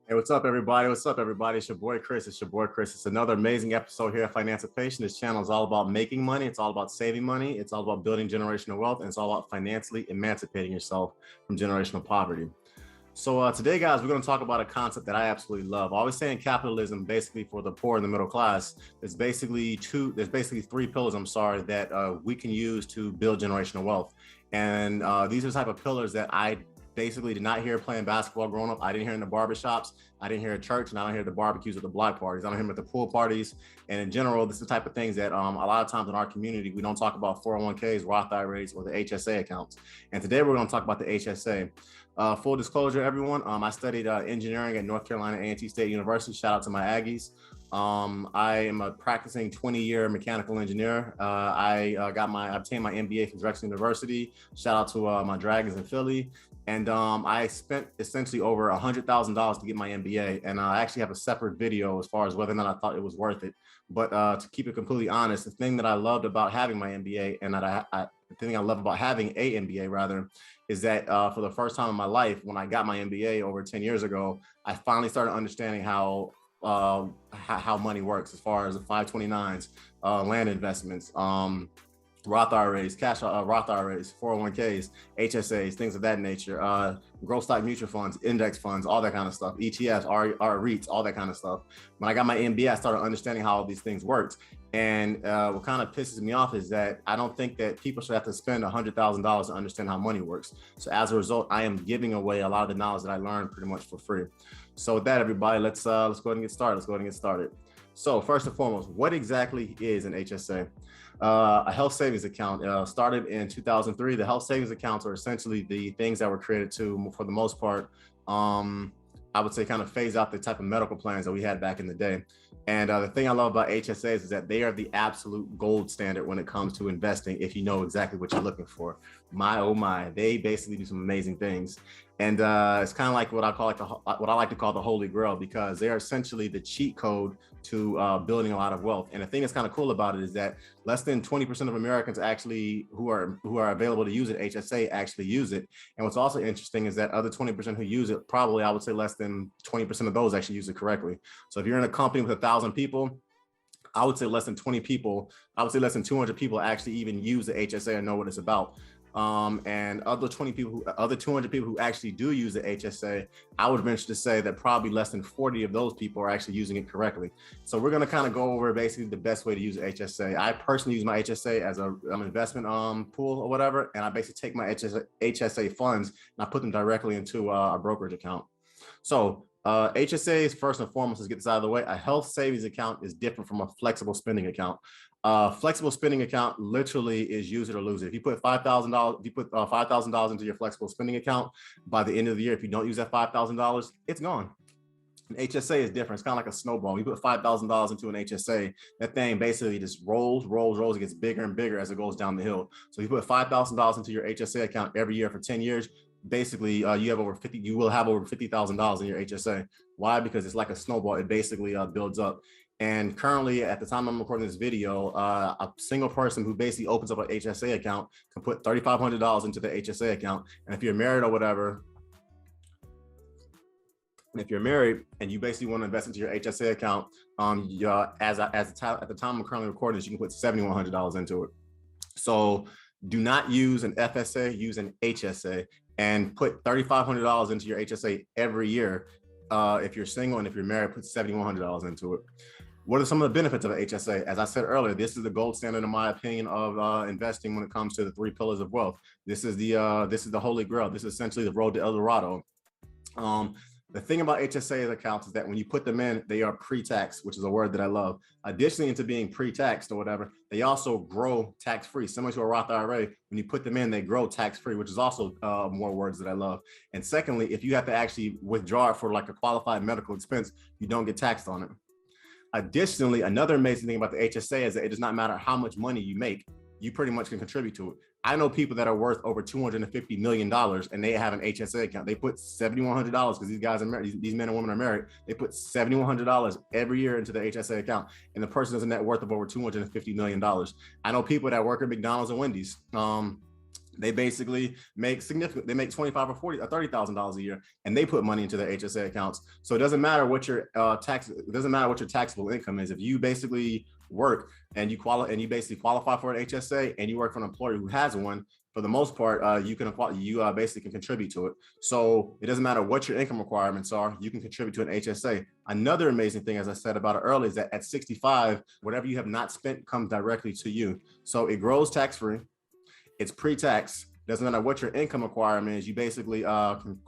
Hey, what's up, everybody? What's up, everybody? It's your boy Chris. It's your boy Chris. It's another amazing episode here at Financiation. This channel is all about making money. It's all about saving money. It's all about building generational wealth, and it's all about financially emancipating yourself from generational poverty. So today, guys, we're going to talk about a concept that I absolutely love. I always say in capitalism, basically for the poor and the middle class, there's basically three pillars, that we can use to build generational wealth. And these are the type of pillars that I basically did not hear playing basketball growing up. I didn't hear in the barbershops. I didn't hear at church, and I don't hear the barbecues at the block parties. I don't hear them at the pool parties. And in general, this is the type of things that a lot of times in our community, we don't talk about 401ks, Roth IRAs, or the HSA accounts. And today we're going to talk about the HSA. Full disclosure, everyone, I studied engineering at North Carolina A&T State University. Shout out to my Aggies. I am a practicing 20-year mechanical engineer. I obtained my MBA from Drexel University. Shout out to my Dragons in Philly. And I spent essentially over $100,000 to get my MBA. And I actually have a separate video as far as whether or not I thought it was worth it. But to keep it completely honest, the thing that I loved about having my MBA and that the thing I love about having a MBA rather is that for the first time in my life, when I got my MBA over 10 years ago, I finally started understanding how money works as far as the 529s, land investments, Roth IRAs, Roth IRAs, 401ks, HSAs, things of that nature, growth stock mutual funds, index funds, all that kind of stuff, ETFs, REITs, all that kind of stuff. When I got my MBA, I started understanding how all these things worked. And what kind of pisses me off is that I don't think that people should have to spend $100,000 to understand how money works. So as a result, I am giving away a lot of the knowledge that I learned pretty much for free. So with that, everybody, let's go ahead and get started. So first and foremost, what exactly is an HSA? A health savings account started in 2003. The health savings accounts are essentially the things that were created to, for the most part, I would say kind of phase out the type of medical plans that we had back in the day. And the thing I love about HSAs is that they are the absolute gold standard when it comes to investing if you know exactly what you're looking for. My, oh my, they basically do some amazing things. And it's kind of like what I like to call the holy grail, because they're essentially the cheat code to building a lot of wealth. And the thing that's kind of cool about it is that less than 20% of Americans actually who are available to use it, HSA, actually use it. And what's also interesting is that other 20% who use it, probably I would say less than 20% of those actually use it correctly. So if you're in a company with 1,000 people, I would say less than 20 people, I would say less than 200 people actually even use the HSA and know what it's about. And other 200 people who actually do use the HSA, I would venture to say that probably less than 40 of those people are actually using it correctly. So we're going to kind of go over basically the best way to use HSA. I personally use my HSA as an investment pool or whatever, and I basically take my HSA funds and I put them directly into a brokerage account. So HSAs, first and foremost, let's get this out of the way. A health savings account is different from a flexible spending account. Flexible spending account literally is use it or lose it. If you put $5,000 into your flexible spending account, by the end of the year, if you don't use that $5,000, it's gone. An HSA is different. It's kind of like a snowball. You put $5,000 into an HSA, that thing basically just rolls. It gets bigger and bigger as it goes down the hill. So you put $5,000 into your HSA account every year for 10 years, basically you will have over $50,000 in your HSA. Why? Because it's like a snowball. It basically builds up. And currently, at the time I'm recording this video, a single person who basically opens up an HSA account can put $3,500 into the HSA account. And if you're married or whatever, and if you're married and you basically want to invest into your HSA account, at the time I'm currently recording this, you can put $7,100 into it. So do not use an FSA, use an HSA, and put $3,500 into your HSA every year. If you're single and if you're married, put $7,100 into it. What are some of the benefits of an HSA? As I said earlier, this is the gold standard, in my opinion, of investing when it comes to the three pillars of wealth. This is the holy grail. This is essentially the road to El Dorado. The thing about HSA accounts is that when you put them in, they are pre-tax, which is a word that I love. Additionally, into being pre-taxed or whatever, they also grow tax-free. Similar to a Roth IRA, when you put them in, they grow tax-free, which is also more words that I love. And secondly, if you have to actually withdraw it for like a qualified medical expense, you don't get taxed on it. Additionally, another amazing thing about the HSA is that it does not matter how much money you make, you pretty much can contribute to it. I know people that are worth over $250 million and they have an HSA account. They put $7,100 because these guys are married, these men and women are married. They put $7,100 every year into the HSA account, and the person has a net worth of over $250 million. I know people that work at McDonald's and Wendy's. They basically make they make 25 or 40 or $30,000 a year, and they put money into their HSA accounts. So it doesn't matter what your it doesn't matter what your taxable income is. If you basically work and you basically qualify for an HSA and you work for an employer who has one, for the most part, you basically can contribute to it. So it doesn't matter what your income requirements are, you can contribute to an HSA. Another amazing thing, as I said about it earlier, is that at 65, whatever you have not spent comes directly to you. So it grows tax-free. It's pre-tax. Doesn't matter what your income requirement is, you basically can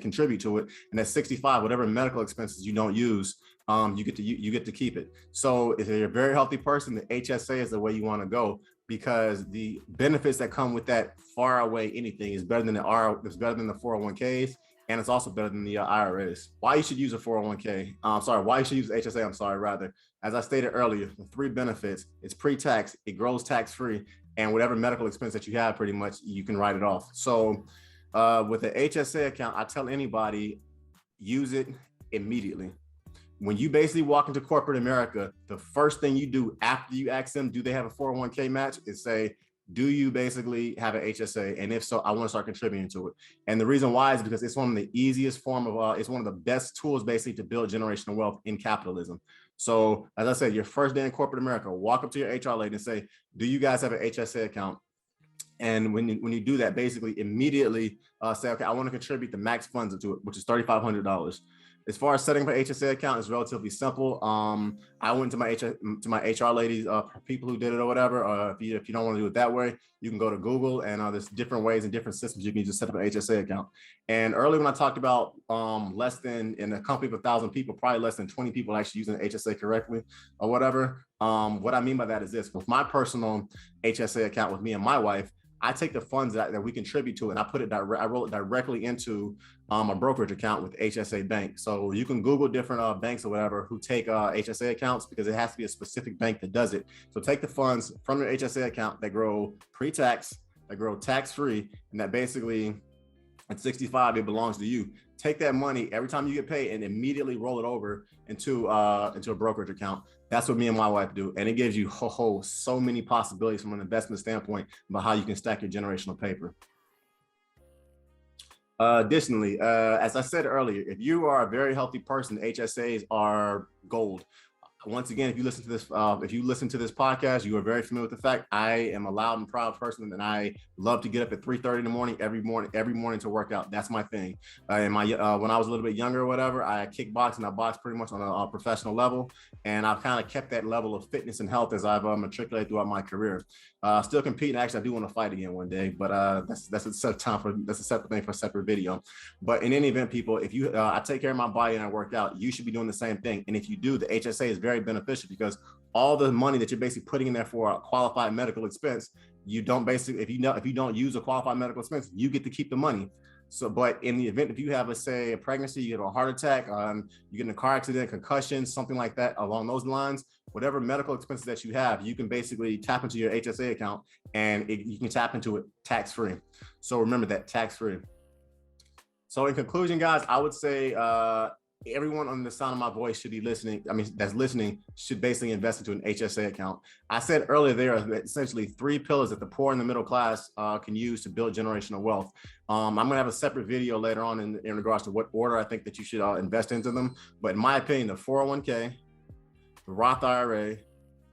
contribute to it. And at 65, whatever medical expenses you don't use, you get to keep it. So if you're a very healthy person, the HSA is the way you want to go, because the benefits that come with that far outweigh anything. It's better than the 401ks, and it's also better than the IRAs. Why you should use a 401k? Why you should use HSA? Rather. As I stated earlier, the 3 benefits: it's pre-tax, it grows tax-free, and whatever medical expense that you have, pretty much you can write it off. So with the HSA account, I tell anybody, use it immediately. When you basically walk into corporate America, the first thing you do after you ask them, do they have a 401k match, is say, do you basically have an HSA? And if so, I want to start contributing to it. And the reason why is because it's one of the easiest it's one of the best tools basically to build generational wealth in capitalism. So as I said, your first day in corporate America, walk up to your HR lady and say, do you guys have an HSA account? And when you do that, basically immediately say, okay, I want to contribute the max funds into it, which is $3,500. As far as setting up an HSA account, it's relatively simple. I went to my HR ladies, people who did it or whatever. If you don't want to do it that way, you can go to Google, and there's different ways and different systems you can just set up an HSA account. And earlier when I talked about in a company of 1,000 people, probably less than 20 people actually using HSA correctly or whatever. What I mean by that is this: with my personal HSA account with me and my wife, I take the funds that we contribute to, and I roll it directly into a brokerage account with HSA Bank. So you can Google different banks or whatever who take HSA accounts, because it has to be a specific bank that does it. So take the funds from your HSA account that grow pre-tax, that grow tax-free, and that basically at 65, it belongs to you. Take that money every time you get paid and immediately roll it over into a brokerage account. That's what me and my wife do. And it gives you so many possibilities from an investment standpoint about how you can stack your generational paper. Additionally, as I said earlier, if you are a very healthy person, HSAs are gold. Once again, if you listen to this podcast, you are very familiar with the fact I am a loud and proud person, and I love to get up at 3:30 in the morning every morning to work out. That's my thing. When I was a little bit younger or whatever, I kickboxed, and I boxed pretty much on a professional level, and I've kind of kept that level of fitness and health as I've matriculated throughout my career. Still competing. Actually, I do want to fight again one day, but that's a separate thing for a separate video. But in any event, people, if I take care of my body and I work out, you should be doing the same thing. And if you do, the HSA is very beneficial, because all the money that you're basically putting in there for a qualified medical expense, you don't basically, if you don't use a qualified medical expense, you get to keep the money. So, but in the event, if you have, say, a pregnancy, you get a heart attack, you get in a car accident, concussion, something like that along those lines, whatever medical expenses that you have, you can basically tap into your HSA account, and you can tap into it tax-free. So remember that, tax-free. So in conclusion, guys, I would say everyone on the sound of my voice should be listening. That's listening should basically invest into an HSA account. I said earlier, there are essentially 3 pillars that the poor and the middle class can use to build generational wealth. I'm going to have a separate video later on in regards to what order I think that you should invest into them. But in my opinion, the 401k, the Roth IRA,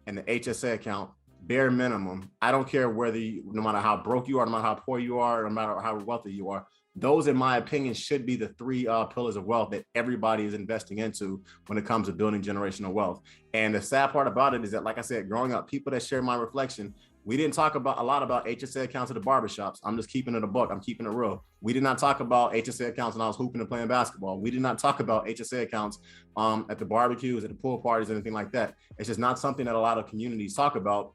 and the HSA account, bare minimum. I don't care no matter how broke you are, no matter how poor you are, no matter how wealthy you are. Those, in my opinion, should be the 3 pillars of wealth that everybody is investing into when it comes to building generational wealth. And the sad part about it is that, like I said, growing up, people that share my reflection, we didn't talk a lot about HSA accounts at the barbershops. I'm just keeping it a buck. I'm keeping it real. We did not talk about HSA accounts when I was hooping and playing basketball. We did not talk about HSA accounts at the barbecues, at the pool parties, anything like that. It's just not something that a lot of communities talk about.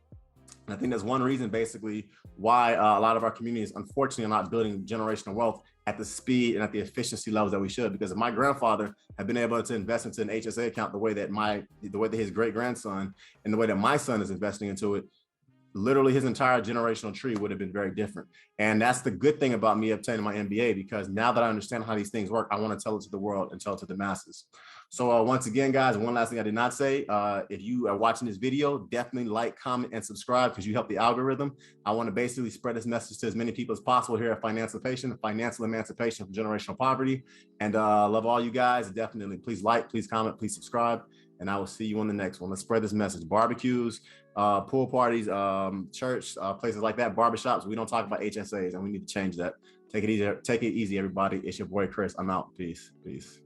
And I think that's one reason basically why a lot of our communities, unfortunately, are not building generational wealth at the speed and at the efficiency levels that we should. Because if my grandfather had been able to invest into an HSA account the way that his great grandson and the way that my son is investing into it, literally his entire generational tree would have been very different. And that's the good thing about me obtaining my MBA, because now that I understand how these things work, I want to tell it to the world and tell it to the masses. So once again, guys, one last thing I did not say, if you are watching this video, definitely like, comment, and subscribe, because you help the algorithm. I want to basically spread this message to as many people as possible here at financial emancipation from generational poverty. And love all you guys. Definitely, please like, please comment, please subscribe. And I will see you on the next one. Let's spread this message. Barbecues, pool parties, church, places like that, barbershops. We don't talk about HSAs, and we need to change that. Take it easy. Take it easy, everybody. It's your boy, Chris. I'm out. Peace. Peace.